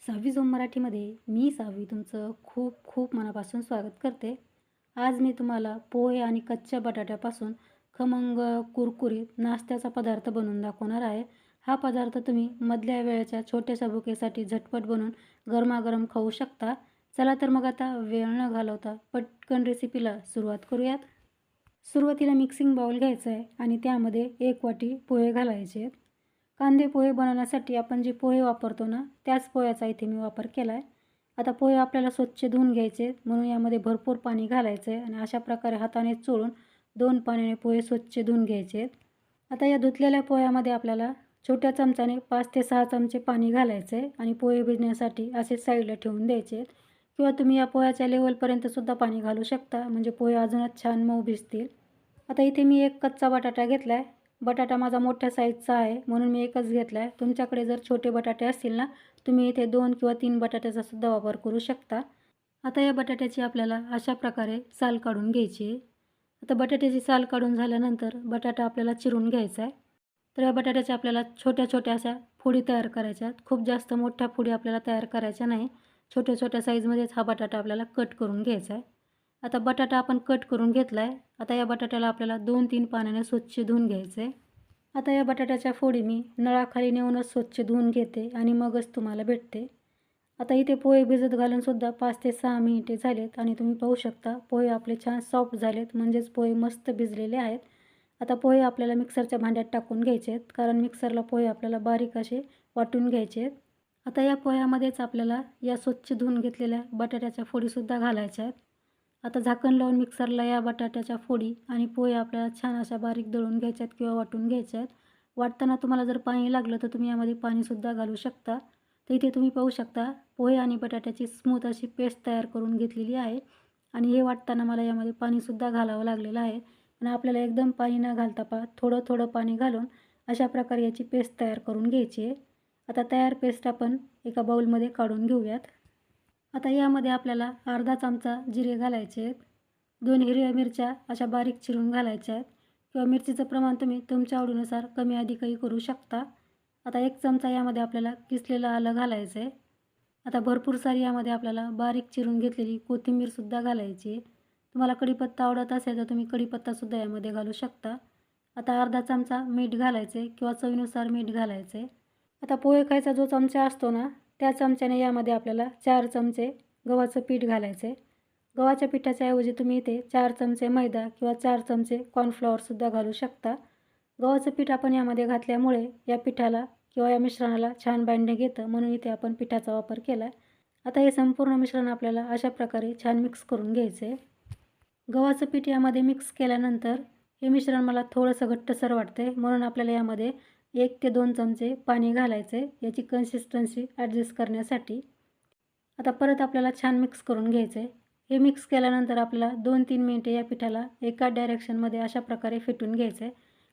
6वी zone मराठीमध्ये मी सावी तुमचं खूप खूप मनापासून स्वागत करते. आज मी तुम्हाला पोहे आणि कच्च्या बटाट्यापासून खमंग, कुरकुरीत नाश्त्याचा पदार्थ बनवून दाखवणार आहे. हा पदार्थ तुम्ही मधल्या वेळेच्या छोट्याशा भुकेसाठी झटपट बनवून गरमागरम खाऊ शकता. चला तर मग आता वेळ न घालवता पटकन रेसिपीला सुरुवात करूयात. सुरुवातीला मिक्सिंग बाउल घ्यायचा आहे आणि त्यामध्ये 1 वाटी पोहे घालायचे आहेत. कांदे पोहे बनवण्यासाठी आपण जे पोहे वापरतो ना, त्याच पोह्याचा इथे मी वापर केला आहे. आता पोहे आपल्याला स्वच्छ धुवून घ्यायचे आहेत, म्हणून यामध्ये भरपूर पाणी घालायचं आहे आणि अशा प्रकारे हाताने चोळून 2 पाण्याने पोहे स्वच्छ धुवून घ्यायचे आहेत. आता या धुतलेल्या पोह्यामध्ये आपल्याला छोट्या चमच्याने 5 ते 6 चमचे पाणी घालायचं आहे आणि पोहे भिजण्यासाठी असे साईडला ठेवून द्यायचे आहेत. किंवा तुम्ही या पोह्याच्या लेवलपर्यंतसुद्धा पाणी घालू शकता, म्हणजे पोहे अजूनच छान मऊ भिजतील. आता इथे मी एक कच्चा बटाटा घेतला आहे. बटाटा माझा मोठ्या साईजचा आहे, म्हणून मी एकच घेतला आहे. तुमच्याकडे जर छोटे बटाटे असतील ना, तुम्ही इथे 2 किंवा 3 बटाट्याचा सुद्धा वापर करू शकता. आता या बटाट्याची आपल्याला अशा प्रकारे साल काढून घ्यायची आहे. आता बटाट्याची साल काढून झाल्यानंतर बटाटा आपल्याला चिरून घ्यायचा आहे. तर या बटाट्याच्या आपल्याला छोट्या छोट्या अशा फोडी तयार करायच्या आहेत. खूप जास्त मोठ्या फोडी आपल्याला तयार करायच्या नाही. छोट्या छोट्या साईजमध्येच हा बटाटा आपल्याला कट करून घ्यायचा आहे. आता बटाटा आपण कट करून घेतला आहे. आता या बटाट्याला आपल्याला 2-3 पाण्याने स्वच्छ धुवून घ्यायचं आहे. आता या बटाट्याच्या फोडी मी नळाखाली नेऊनच स्वच्छ धुवून घेते आणि मगच तुम्हाला भेटते. आता इथे पोहे भिजत घालूनसुद्धा 5 ते 6 मिनिटे झालेत आणि तुम्ही पाहू शकता पोहे आपले छान सॉफ्ट झालेत, म्हणजेच पोहे मस्त भिजलेले आहेत. आता पोहे आपल्याला मिक्सरच्या भांड्यात टाकून घ्यायचे आहेत, कारण मिक्सरला पोहे आपल्याला बारीक असे वाटून घ्यायचे आहेत. आता या पोह्यामध्येच आपल्याला या स्वच्छ धुवून घेतलेल्या बटाट्याच्या फोडीसुद्धा घालायच्या आहेत. आता झाकण लावून मिक्सरला या बटाट्याच्या फोडी आणि पोहे आपल्याला छान अशा बारीक दळून घ्यायच्या आहेत किंवा वाटून घ्यायच्या आहेत. वाटताना तुम्हाला जर पाणी लागलं तर तुम्ही यामध्ये पाणीसुद्धा घालू शकता. तर इथे तुम्ही पाहू शकता पोहे आणि बटाट्याची स्मूथ अशी पेस्ट तयार करून घेतलेली आहे आणि हे वाटताना मला यामध्ये पाणीसुद्धा घालावं लागलेलं आहे. आणि आपल्याला एकदम पाणी न घालता थोडं थोडं पाणी घालून अशा प्रकारे याची पेस्ट तयार करून घ्यायची आहे. आता तयार पेस्ट आपण एका बाउलमध्ये काढून घेऊयात. आता यामध्ये आपल्याला अर्धा चमचा जिरे घालायचे आहेत. 2 हिरव्या मिरच्या अशा बारीक चिरून घालायच्या आहेत किंवा मिरचीचं प्रमाण तुम्ही तुमच्या आवडीनुसार कमी अधिकही करू शकता. आता 1 चमचा यामध्ये आपल्याला किसलेलं आलं घालायचं आहे. आता भरपूर सारी यामध्ये आपल्याला बारीक चिरून घेतलेली कोथिंबीरसुद्धा घालायची आहे. तुम्हाला कढीपत्ता आवडत असेल तर तुम्ही कढीपत्तासुद्धा यामध्ये घालू शकता. आता अर्धा चमचा मीठ घालायचं आहे किंवा चवीनुसार मीठ घालायचं आहे. आता पोहे खायचा जो चमचा असतो ना, त्या चमच्याने यामध्ये आपल्याला 4 चमचे गव्हाचं पीठ घालायचं आहे. गव्हाच्या पिठाच्या ऐवजी तुम्ही इथे 4 चमचे मैदा किंवा 4 चमचे कॉर्नफ्लॉवरसुद्धा घालू शकता. गव्हाचं पीठ आपण यामध्ये घातल्यामुळे या पिठाला किंवा या मिश्रणाला छान बाइंडिंग येतं, म्हणून इथे आपण पिठाचा वापर केला आहे. आता हे संपूर्ण मिश्रण आपल्याला अशा प्रकारे छान मिक्स करून घ्यायचं आहे. गव्हाचं पीठ यामध्ये मिक्स केल्यानंतर हे मिश्रण मला थोडंसं घट्टसर वाटतं आहे, म्हणून आपल्याला यामध्ये 1 ते 2 चमचे पाणी घालायचं आहे याची कन्सिस्टन्सी ॲडजस्ट करण्यासाठी. आता परत आपल्याला छान मिक्स करून घ्यायचं आहे. हे मिक्स केल्यानंतर आपल्याला 2-3 मिनिटे या पिठाला एका डायरेक्शनमध्ये अशा प्रकारे फेटून घ्यायचं आहे,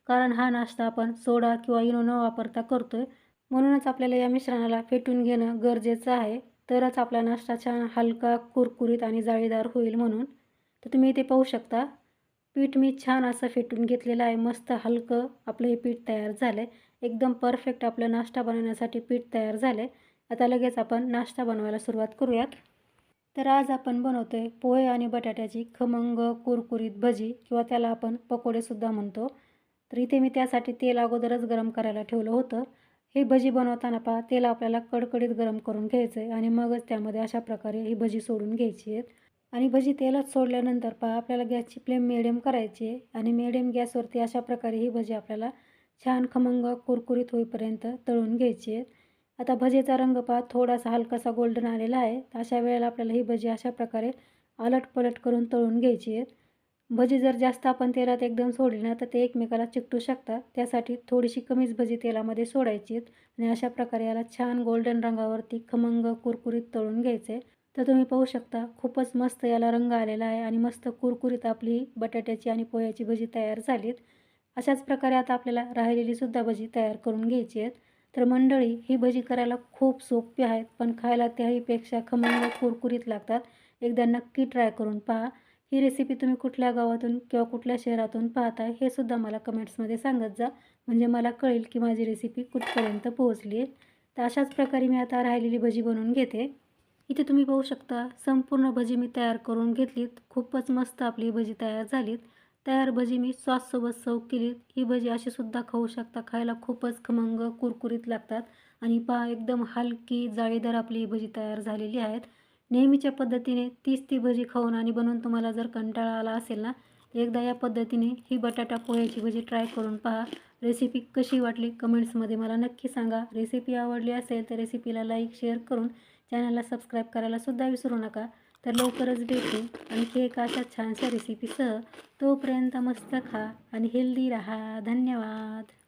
कारण हा नाश्ता आपण सोडा किंवा इनो न वापरता करतो आहे. म्हणूनच आपल्याला या मिश्रणाला फेटून घेणं गरजेचं आहे, तरच आपला नाश्ता छान हलका, कुरकुरीत आणि जाळीदार होईल म्हणून. तर तुम्ही इथे पाहू शकता पीठ मी छान असं फेटून घेतलेलं आहे. मस्त हलकं आपलं हे पीठ तयार झालं आहे. एकदम परफेक्ट आपलं नाश्ता बनवण्यासाठी पीठ तयार झालं आहे. आता लगेच आपण नाश्ता बनवायला सुरुवात करूयात. तर आज आपण बनवतो आहे पोहे आणि बटाट्याची खमंग कुरकुरीत भजी किंवा त्याला आपण पकोडेसुद्धा म्हणतो. तर इथे मी त्यासाठी तेल अगोदरच गरम करायला ठेवलं होतं. हे भजी बनवताना तेल आपल्याला कडकडीत गरम करून घ्यायचं आहे आणि मगच त्यामध्ये अशा प्रकारे ही भजी सोडून घ्यायची आहेत. आणि भजी तेलात सोडल्यानंतर आपल्याला गॅसची फ्लेम मिडियम करायची आहे आणि मिडियम गॅसवरती अशा प्रकारे ही भजी आपल्याला छान खमंग कुरकुरीत होईपर्यंत तळून घ्यायची आहे. आता भजीचा रंग थोडासा हलकासा गोल्डन आलेला आहे. तर अशा वेळेला आपल्याला ही भजी अशा प्रकारे आलटपलट करून तळून घ्यायची आहे. भजी जर जास्त आपण तेलात एकदम सोडली ना तर ते एकमेकाला चिकटू शकतात. त्यासाठी थोडीशी कमीच भजी तेलामध्ये सोडायची आहेत आणि अशा प्रकारे याला छान गोल्डन रंगावरती खमंग कुरकुरीत तळून घ्यायचे. तर तुम्ही पाहू शकता खूपच मस्त याला रंग आलेला आहे आणि मस्त कुरकुरीत आपली बटाट्याची आणि पोह्याची भजी तयार झालीत. अशाच प्रकारे आता आपल्याला राहिलेली सुद्धा भजी तयार करून घ्यायची आहेत. तर मंडळी ही भजी करायला खूप सोपी आहेत, पण खायला त्याहीपेक्षा खमंग कुरकुरीत लागतात. एकदा नक्की ट्राय करून पहा. ही रेसिपी तुम्ही कुठल्या गावातून किंवा कुठल्या शहरातून पाहताय हे सुद्धा मला कमेंट्समध्ये सांगत जा, म्हणजे मला कळेल की माझी रेसिपी कुठपर्यंत पोहोचली आहे. तर अशाच प्रकारे मी आता राहिलेली भजी बनवून घेते. इथे तुम्ही पाहू शकता संपूर्ण भजी मी तयार करून घेतलीत. खूपच मस्त आपली भजी तयार झालीत. तयार भजी मी सॉससोबत सर्व्ह केलीत. ही भजी अशी सुद्धा खाऊ शकता. खायला खूपच खमंग कुरकुरीत लागतात आणि पहा एकदम हलकी जाळीदार आपली ही भजी तयार झालेली आहेत. नेहमीच्या पद्धतीने तीच ती भजी खाऊन आणि बनवून तुम्हाला जर कंटाळा आला असेल ना, एकदा या पद्धतीने ही बटाटा पोह्याची भजी ट्राय करून पहा. रेसिपी कशी वाटली कमेंट्समध्ये मला नक्की सांगा. रेसिपी आवडली असेल तर रेसिपीला लाईक, शेअर करून चॅनलला सबस्क्राईब करायला सुद्धा विसरू नका. तर लवकरच भेटू आणखी एका अशा छानशा रेसिपीसह. तोपर्यंत मस्त खा आणि हेल्दी राहा. धन्यवाद.